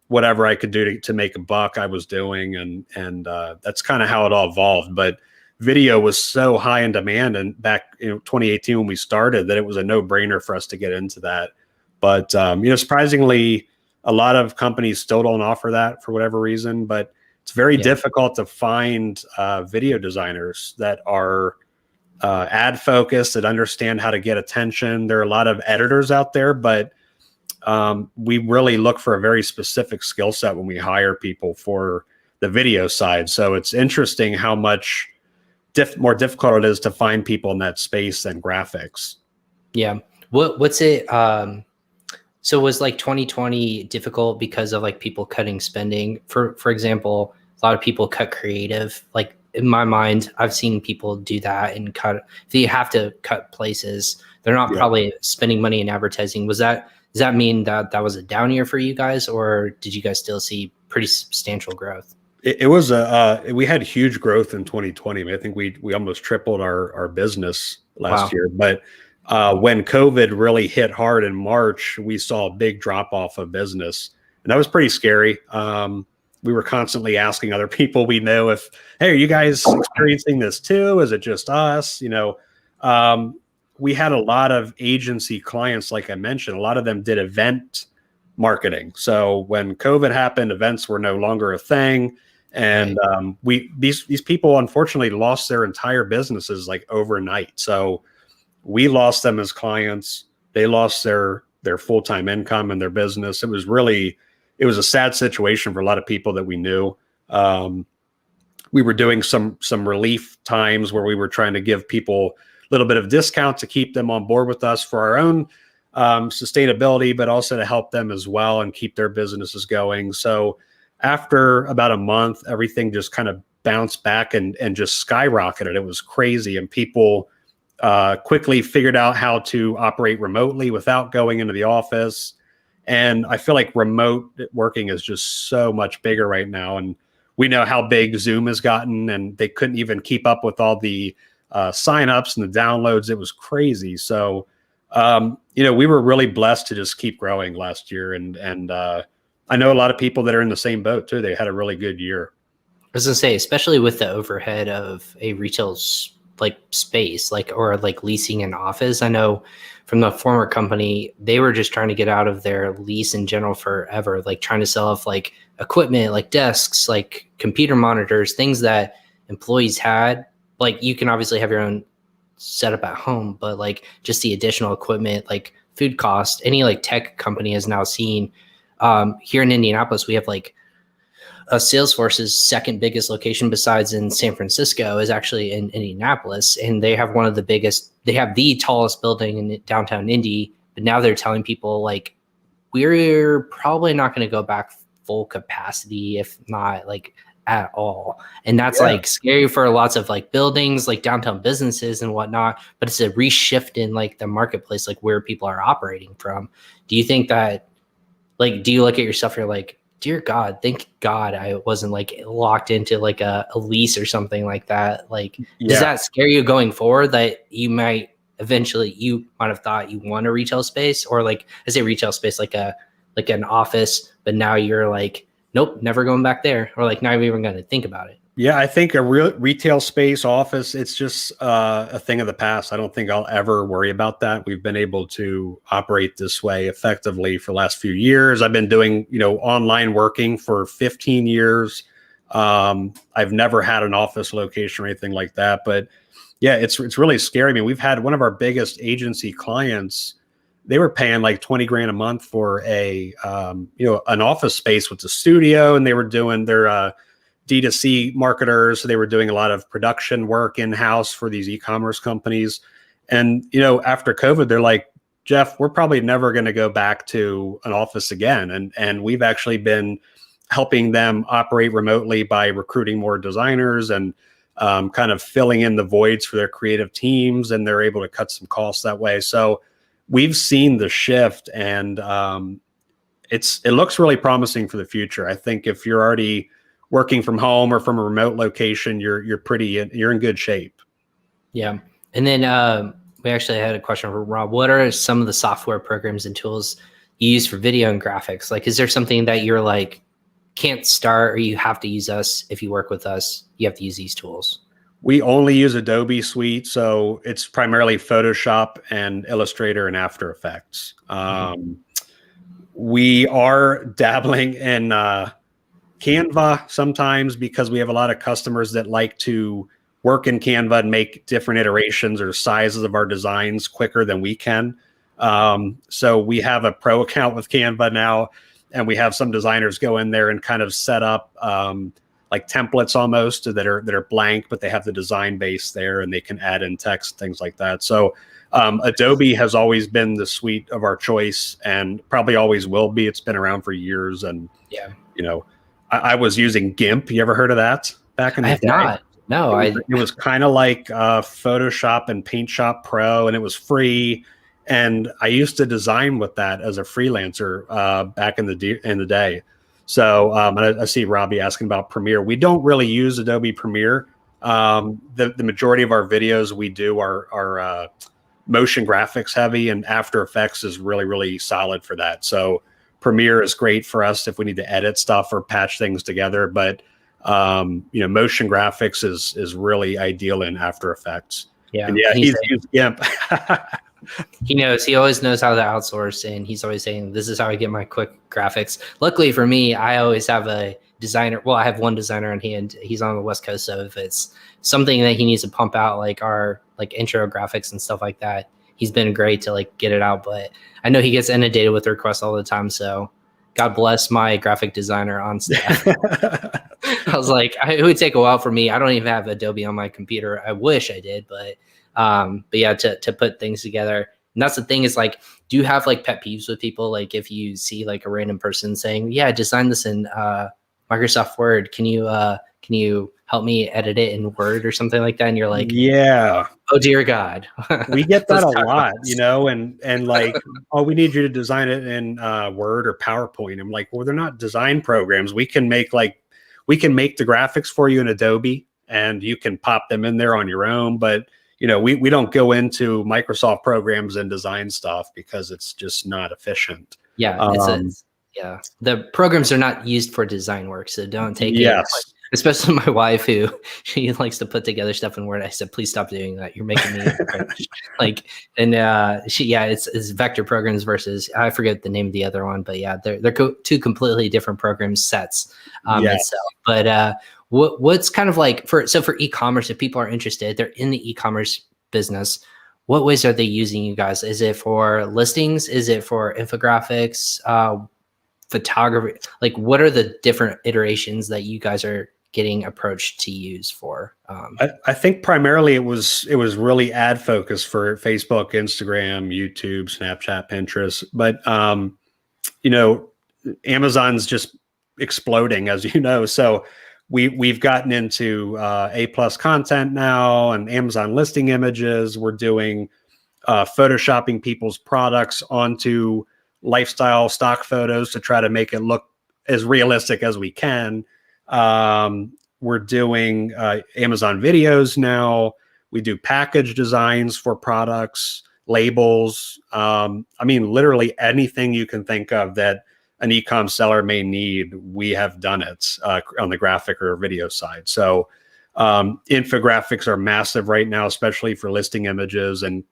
B: whatever I could do to make a buck, I was doing, and that's kind of how it all evolved. But video was so high in demand, and back in 2018 when we started, that it was a no-brainer for us to get into that. But surprisingly, a lot of companies still don't offer that for whatever reason. But it's very difficult to find video designers that are ad focused, that understand how to get attention. There are a lot of editors out there, but we really look for a very specific skill set when we hire people for the video side. So it's interesting how much more difficult it is to find people in that space than graphics.
A: Yeah. What's it? So was like 2020 difficult because of like people cutting spending? For example, a lot of people cut creative. Like in my mind, I've seen people do that and cut. If you have to cut places, they're not probably spending money in advertising. Does that mean that was a down year for you guys, or did you guys still see pretty substantial growth?
B: It was we had huge growth in 2020. I mean, I think we almost tripled our business last year. But when COVID really hit hard in March, we saw a big drop off of business, and that was pretty scary. We were constantly asking other people we know if, hey, are you guys experiencing this too? Is it just us? We had a lot of agency clients, like I mentioned. A lot of them did event marketing. So when COVID happened, events were no longer a thing. And these people unfortunately lost their entire businesses like overnight. So we lost them as clients. They lost their full-time income and their business. It was a sad situation for a lot of people that we knew. We were doing some relief times where we were trying to give people a little bit of discount to keep them on board with us for our own sustainability, but also to help them as well and keep their businesses going. So after about a month, everything just kind of bounced back and just skyrocketed. It was crazy. And people quickly figured out how to operate remotely without going into the office. And I feel like remote working is just so much bigger right now. And we know how big Zoom has gotten, and they couldn't even keep up with all the signups and the downloads. It was crazy. So, we were really blessed to just keep growing last year. And I know a lot of people that are in the same boat too. They had a really good year.
A: I was gonna say, especially with the overhead of a retail space, or leasing an office. I know from the former company, they were just trying to get out of their lease in general forever, like trying to sell off like equipment, like desks, like computer monitors, things that employees had. Like you can obviously have your own setup at home, but like just the additional equipment, like food cost, any like tech company has now seen. Here in Indianapolis, we have like Salesforce's second biggest location besides in San Francisco is actually in Indianapolis. And they have they have the tallest building in downtown Indy, but now they're telling people like, we're probably not going to go back full capacity, if not like at all. And that's like scary for lots of like buildings, like downtown businesses and whatnot, but it's a reshift in like the marketplace, like where people are operating from. Do you think that, like, do you look at yourself, you're like, dear God, thank God I wasn't like locked into like a lease or something like that? Like, does that scare you going forward, that you might have thought you want a retail space, or like, I say retail space, like an office, but now you're like, nope, never going back there, or like not even going to think about it?
B: Yeah, I think a real retail space office, it's just a thing of the past. I don't think I'll ever worry about that. We've been able to operate this way effectively for the last few years. I've been doing, online working for 15 years. I've never had an office location or anything like that. But yeah, it's really scary. I mean, we've had one of our biggest agency clients. They were paying like 20 grand a month for an office space with the studio, and they were doing their D2C marketers. So they were doing a lot of production work in-house for these e-commerce companies. And, after COVID, they're like, Jeff, we're probably never going to go back to an office again. And we've actually been helping them operate remotely by recruiting more designers and kind of filling in the voids for their creative teams. And they're able to cut some costs that way. So we've seen the shift, and it looks really promising for the future. I think if you're already working from home or from a remote location, you're in good shape.
A: Yeah. And then we actually had a question for Rob. What are some of the software programs and tools you use for video and graphics? Like, is there something that you're like, can't start, or you have to use us? If you work with us, you have to use these tools.
B: We only use Adobe Suite, so it's primarily Photoshop and Illustrator and After Effects. We are dabbling in Canva sometimes because we have a lot of customers that like to work in Canva and make different iterations or sizes of our designs quicker than we can. So we have a pro account with Canva now, and we have some designers go in there and kind of set up like templates almost that are blank, but they have the design base there and they can add in text, things like that. So Adobe has always been the suite of our choice and probably always will be. It's been around for years. And, you know, I was using GIMP. You ever heard of that back in the day?
A: I have not. No,
B: it was kind of like Photoshop and PaintShop Pro, and it was free. And I used to design with that as a freelancer back in the day. So I see Robbie asking about Premiere. We don't really use Adobe Premiere. The majority of our videos we do are motion graphics heavy, and After Effects is really, really solid for that. So Premiere is great for us if we need to edit stuff or patch things together. But motion graphics is really ideal in After Effects.
A: Yeah,
B: and he's used GIMP.
A: He always knows how to outsource, and he's always saying, this is how I get my quick graphics. Luckily for me, I always have a designer. Well, I have one designer on hand. He's on the West Coast. So if it's something that he needs to pump out, like our like intro graphics and stuff like that, he's been great to like get it out. But I know he gets inundated with requests all the time. So God bless my graphic designer on staff. I was like, it would take a while for me. I don't even have Adobe on my computer. I wish I did, but yeah, to put things together. And that's the thing is like, do you have like pet peeves with people? Like if you see like a random person saying, yeah, I designed this in Microsoft Word. Can you help me edit it in Word or something like that? And you're like,
B: yeah,
A: oh dear God.
B: We get that a lot, and like, oh, we need you to design it in Word or PowerPoint. I'm like, well, they're not design programs. We can make the graphics for you in Adobe, and you can pop them in there on your own. But we don't go into Microsoft programs and design stuff because it's just not efficient.
A: Yeah, the programs are not used for design work, so don't take it. Especially my wife, who she likes to put together stuff in Word. I said, please stop doing that. You're making me like. And it's vector programs versus I forget the name of the other one, but yeah, they're two completely different program sets itself. But what's kind of like for e-commerce, if people are interested, they're in the e-commerce business, what ways are they using you guys? Is it for listings? Is it for infographics, photography? Like what are the different iterations that you guys are getting approached to use for?
B: I think primarily it was really ad focused for Facebook, Instagram, YouTube, Snapchat, Pinterest. But Amazon's just exploding, as you know. So we've gotten into A+ content now and Amazon listing images. We're doing photoshopping people's products onto lifestyle stock photos to try to make it look as realistic as we can. We're doing Amazon videos now. We do package designs for products, labels. Literally anything you can think of that an e-com seller may need, we have done it on the graphic or video side. So infographics are massive right now, especially for listing images and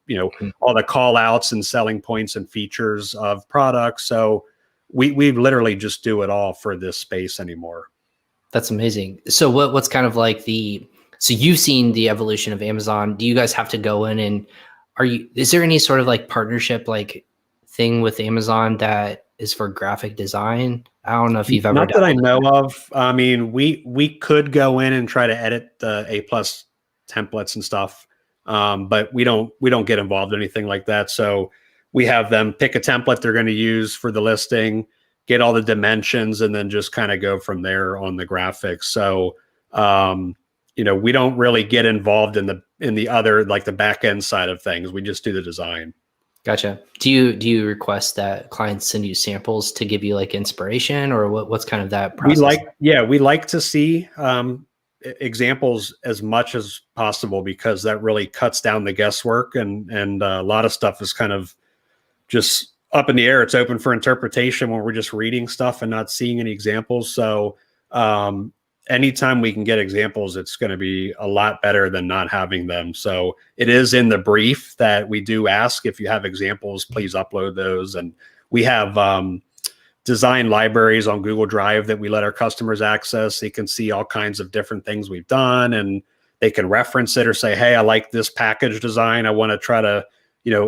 B: all the call outs and selling points and features of products. So we literally just do it all for this space anymore.
A: That's amazing. So what's kind of like so you've seen the evolution of Amazon. Do you guys have to go in and is there any sort of like partnership like thing with Amazon that is for graphic design? I don't know if you've ever
B: Not that I know of. I mean, we could go in and try to edit the A+ templates and stuff, but we don't get involved in anything like that. So we have them pick a template they're going to use for the listing, get all the dimensions, and then just kind of go from there on the graphics. So we don't really get involved in the other, like the back end side of things. We just do the design.
A: Gotcha. Do you request that clients send you samples to give you like inspiration, or what's kind of that process?
B: We like to see examples as much as possible, because that really cuts down the guesswork, and a lot of stuff is kind of just up in the air. It's open for interpretation when we're just reading stuff and not seeing any examples. So anytime we can get examples, it's going to be a lot better than not having them. So it is in the brief that we do ask, if you have examples, please upload those. And we have design libraries on Google Drive that we let our customers access. They can see all kinds of different things we've done, and they can reference it or say, hey, I like this package design, I want to try to,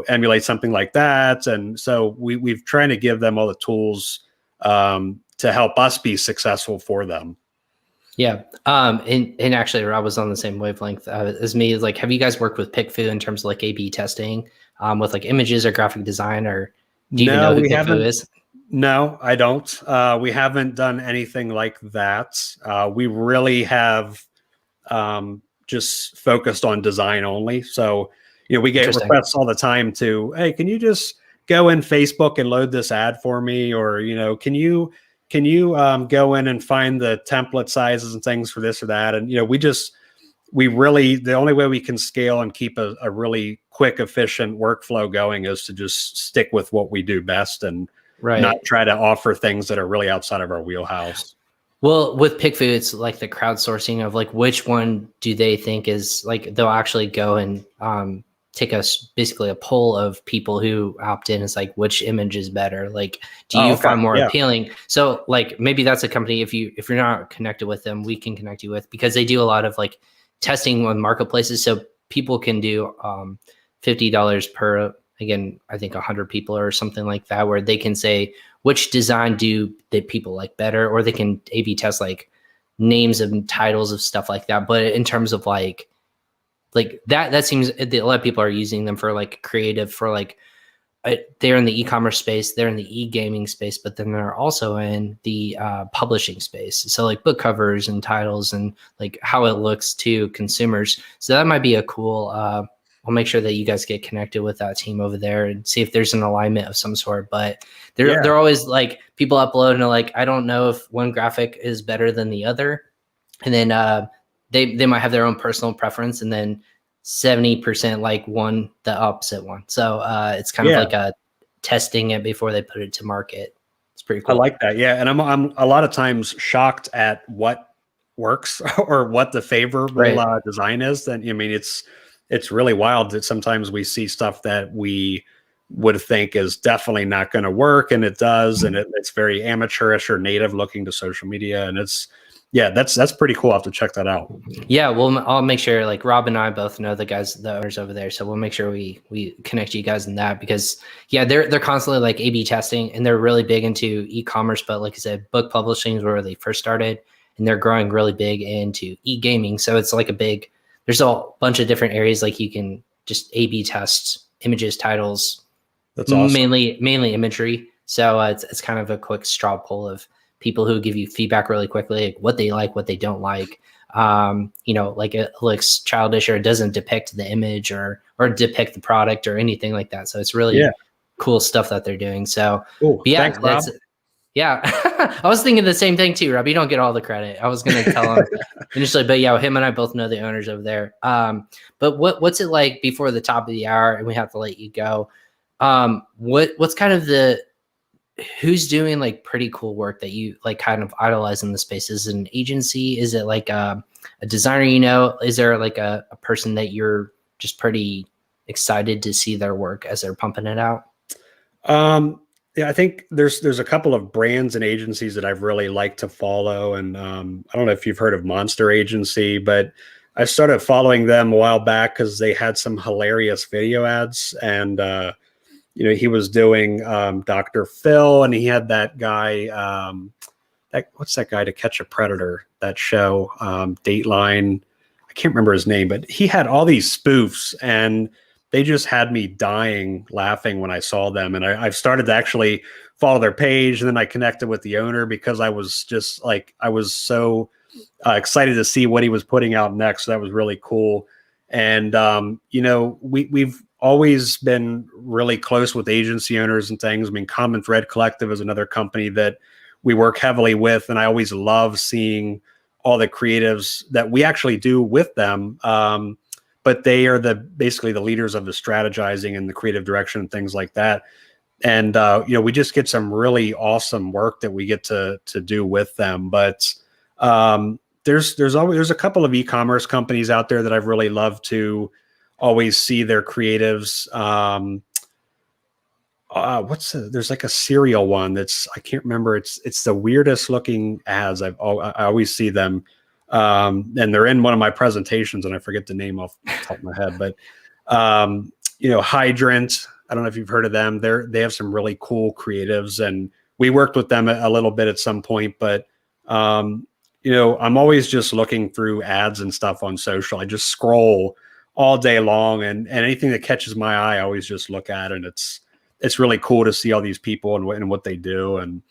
B: emulate something like that. And so we've trying to give them all the tools to help us be successful for them.
A: Yeah. And actually Rob was on the same wavelength as me. Like, have you guys worked with PickFu in terms of like A/B testing with like images or graphic design, or do you even know who PickFu is?
B: No, I don't. We haven't done anything like that. We really have just focused on design only. So, we get requests all the time to, hey, can you just go in Facebook and load this ad for me? Or, can you go in and find the template sizes and things for this or that? And, we really, the only way we can scale and keep a really quick, efficient workflow going is to just stick with what we do best, and not try to offer things that are really outside of our wheelhouse.
A: Well, with PickFu, it's like the crowdsourcing of like, which one do they think is like, they'll actually go and take basically a poll of people who opt in. It's like, which image is better? Like, do you find more appealing? So like, maybe that's a company, if you're not connected with them, we can connect you with, because they do a lot of like testing on marketplaces. So people can do $50 per, again, I think 100 people or something like that, where they can say which design do that people like better, or they can A/B test like names and titles of stuff like that. But in terms of like that seems, a lot of people are using them for like creative, for like they're in the e-commerce space, they're in the e-gaming space, but then they're also in the publishing space. So like book covers and titles and like how it looks to consumers. So that might be a cool, I'll make sure that you guys get connected with that team over there and see if there's an alignment of some sort. But they're always like, people upload and are like, I don't know if one graphic is better than the other. And then they might have their own personal preference, and then 70% like the opposite one. So it's kind of like a testing it before they put it to market. It's pretty cool.
B: I like that. Yeah. And I'm a lot of times shocked at what works or what the favorable design is. Then, I mean, it's really wild that sometimes we see stuff that we would think is definitely not going to work, and it does. And it's very amateurish or native looking to social media. And that's pretty cool. I'll have to check that out.
A: Yeah, well, I'll make sure, like Rob and I both know the owners over there, so we'll make sure we connect you guys in that, because they're constantly like A/B testing, and they're really big into e-commerce. But like I said, book publishing is where they first started, and they're growing really big into e-gaming. So it's like there's a bunch of different areas like you can just A/B test images, titles.
B: That's awesome.
A: Mainly imagery. So it's kind of a quick straw poll of people who give you feedback really quickly, like what they like, what they don't like. Like it looks childish, or it doesn't depict the image or depict the product or anything like that. So it's really cool stuff that they're doing. So
B: thanks, Rob.
A: I was thinking the same thing too, Rob. You don't get all the credit. I was going to tell him initially, but him and I both know the owners over there. But what's it like before the top of the hour, and we have to let you go? What's kind of who's doing like pretty cool work that you like kind of idolize in the space? Is it an agency? Is it like a designer? Is there like a person that you're just pretty excited to see their work as they're pumping it out?
B: I think there's a couple of brands and agencies that I've really liked to follow. And I don't know if you've heard of Monster Agency, but I started following them a while back because they had some hilarious video ads. And he was doing Dr. Phil, and he had that guy, what's that guy, To Catch a Predator, that show, Dateline. I can't remember his name, but he had all these spoofs, and they just had me dying laughing when I saw them. And I've started to actually follow their page, and then I connected with the owner because I was just like, I was so excited to see what he was putting out next. So that was really cool. And, we've always been really close with agency owners and things. I mean, Common Thread Collective is another company that we work heavily with, and I always love seeing all the creatives that we actually do with them. But they are basically the leaders of the strategizing and the creative direction and things like that. And, we just get some really awesome work that we get to do with them. But there's a couple of e-commerce companies out there that I've really loved to always see their creatives. There's like a cereal one I can't remember. It's the weirdest looking ads. I always see them. And they're in one of my presentations and I forget the name off the top of my head, but, Hydrant, I don't know if you've heard of them. They have some really cool creatives, and we worked with them a little bit at some point, but, I'm always just looking through ads and stuff on social. I just scroll all day long, and anything that catches my eye, I always just look at, and it's really cool to see all these people and what they do. And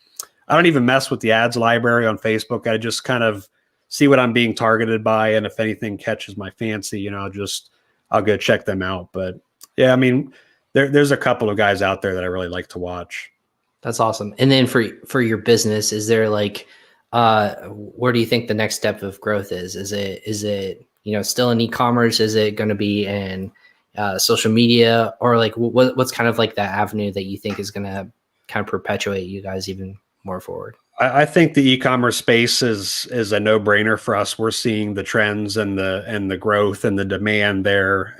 B: I don't even mess with the ads library on Facebook. I just kind of see what I'm being targeted by. And if anything catches my fancy, I'll go check them out. But yeah, I mean, there's a couple of guys out there that I really like to watch.
A: That's awesome. And then for your business, is there like, where do you think the next step of growth is? Is it, still in e-commerce? Is it going to be in social media, or like what's kind of like that avenue that you think is going to kind of perpetuate you guys even more forward?
B: I think the e-commerce space is a no-brainer for us. We're seeing the trends and the growth and the demand there.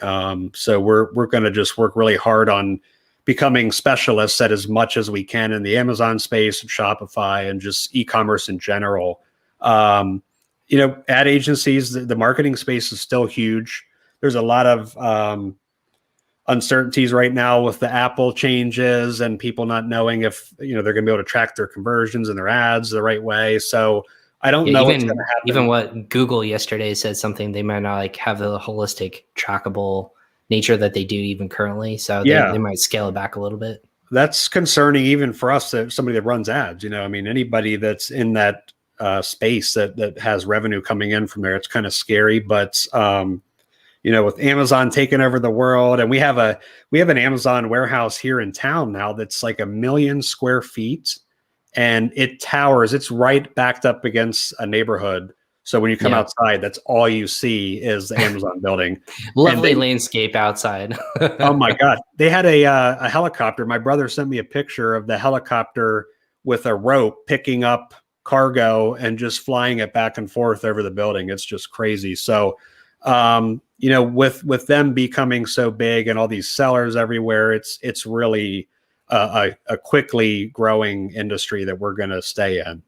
B: So we're going to just work really hard on becoming specialists at as much as we can in the Amazon space, Shopify, and just e-commerce in general. Ad agencies, the marketing space is still huge. There's a lot of uncertainties right now with the Apple changes and people not knowing if they're going to be able to track their conversions and their ads the right way. So I don't know what's going to happen.
A: Even what Google yesterday said, something they might not like have the holistic trackable nature that they do even currently. So they might scale it back a little bit.
B: That's concerning even for us, that somebody that runs ads. Anybody that's in that space that has revenue coming in from there, it's kind of scary. But with Amazon taking over the world, and we have an Amazon warehouse here in town now that's like 1 million square feet, and it towers. It's right backed up against a neighborhood. So when you come outside, that's all you see is the Amazon building.
A: Lovely landscape outside.
B: Oh my God. They had a helicopter. My brother sent me a picture of the helicopter with a rope picking up cargo and just flying it back and forth over the building. It's just crazy. So, with them becoming so big and all these sellers everywhere, it's really a quickly growing industry that we're going to stay in.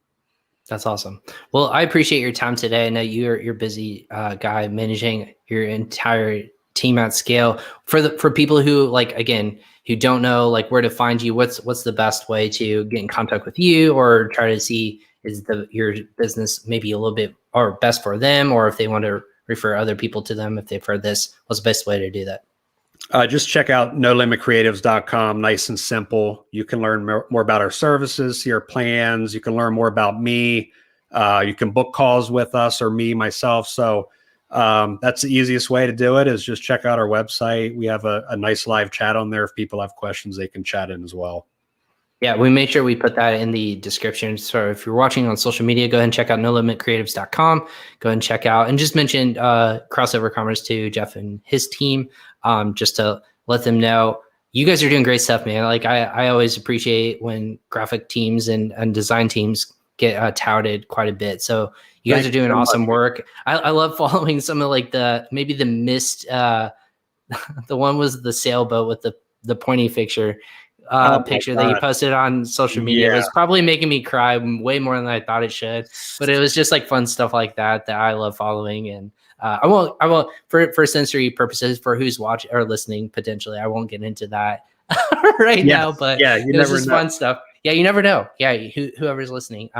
A: That's awesome. Well, I appreciate your time today. I know you're busy guy managing your entire team at scale. For people who who don't know like where to find you, what's the best way to get in contact with you, or try to see your business maybe a little bit or best for them, or if they want to refer other people to them if they've heard this, what's the best way to do that?
B: Just check out nolimitcreatives.com. Nice and simple. You can learn more about our services, see our plans. You can learn more about me. You can book calls with us or myself. So that's the easiest way to do it, is just check out our website. We have a nice live chat on there. If people have questions, they can chat in as well.
A: Yeah, we make sure we put that in the description. So if you're watching on social media, go ahead and check out nolimitcreatives.com. Go ahead and check out, and just mention Crossover Commerce to Jeff and his team, just to let them know you guys are doing great stuff, man. Like I always appreciate when graphic teams and design teams get touted quite a bit. So you guys are doing awesome work. I love following some of like the missed, the one was the sailboat with the pointy picture that you posted on social media. It was probably making me cry way more than I thought it should, but it was just like fun stuff like that I love following. And I won't for sensory purposes, for who's watching or listening potentially, I won't get into that now, but it was just fun stuff. Yeah, you never know. Yeah, whoever's listening.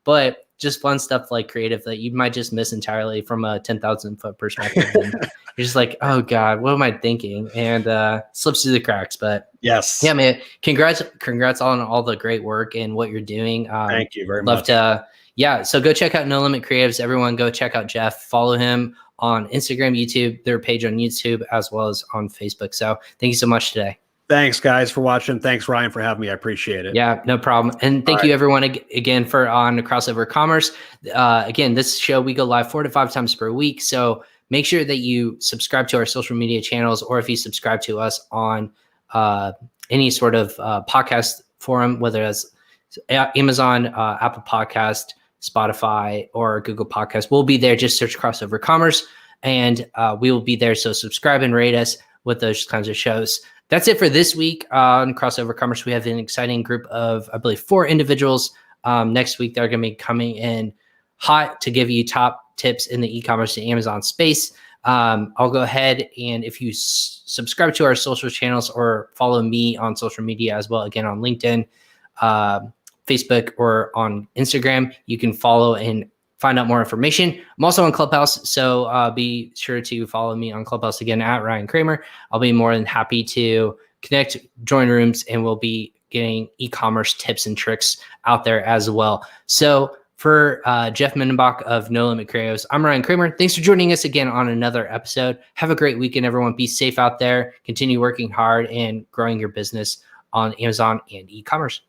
A: But just fun stuff like creative that you might just miss entirely from a 10,000 foot perspective. You're just like, oh God, what am I thinking? And slips through the cracks. But
B: yes,
A: yeah, man, congrats on all the great work and what you're doing.
B: Thank you very
A: much. So go check out No Limit Creatives. Everyone go check out Jeff. Follow him on Instagram, YouTube, their page on YouTube, as well as on Facebook. So thank you so much today.
B: Thanks, guys, for watching. Thanks, Ryan, for having me. I appreciate it.
A: Yeah, no problem. And thank you everyone again for on Crossover Commerce. Again, this show, we go live 4 to 5 times per week. So make sure that you subscribe to our social media channels, or if you subscribe to us on any sort of podcast forum, whether it's Amazon, Apple Podcast, Spotify, or Google Podcast, we'll be there. Just search Crossover Commerce and we will be there. So subscribe and rate us with those kinds of shows. That's it for this week on Crossover Commerce. We have an exciting group of, I believe, 4 individuals next week that are going to be coming in hot to give you top tips in the e-commerce and Amazon space. I'll go ahead and if you subscribe to our social channels or follow me on social media as well, again on LinkedIn, Facebook, or on Instagram, you can follow and find out more information. I'm also on Clubhouse, so be sure to follow me on Clubhouse again at Ryan Kramer. I'll be more than happy to connect, join rooms, and we'll be getting e-commerce tips and tricks out there as well. So for Jeff Minnichbach of No Limit Creos, I'm Ryan Kramer. Thanks for joining us again on another episode. Have a great weekend, everyone. Be safe out there. Continue working hard and growing your business on Amazon and e-commerce.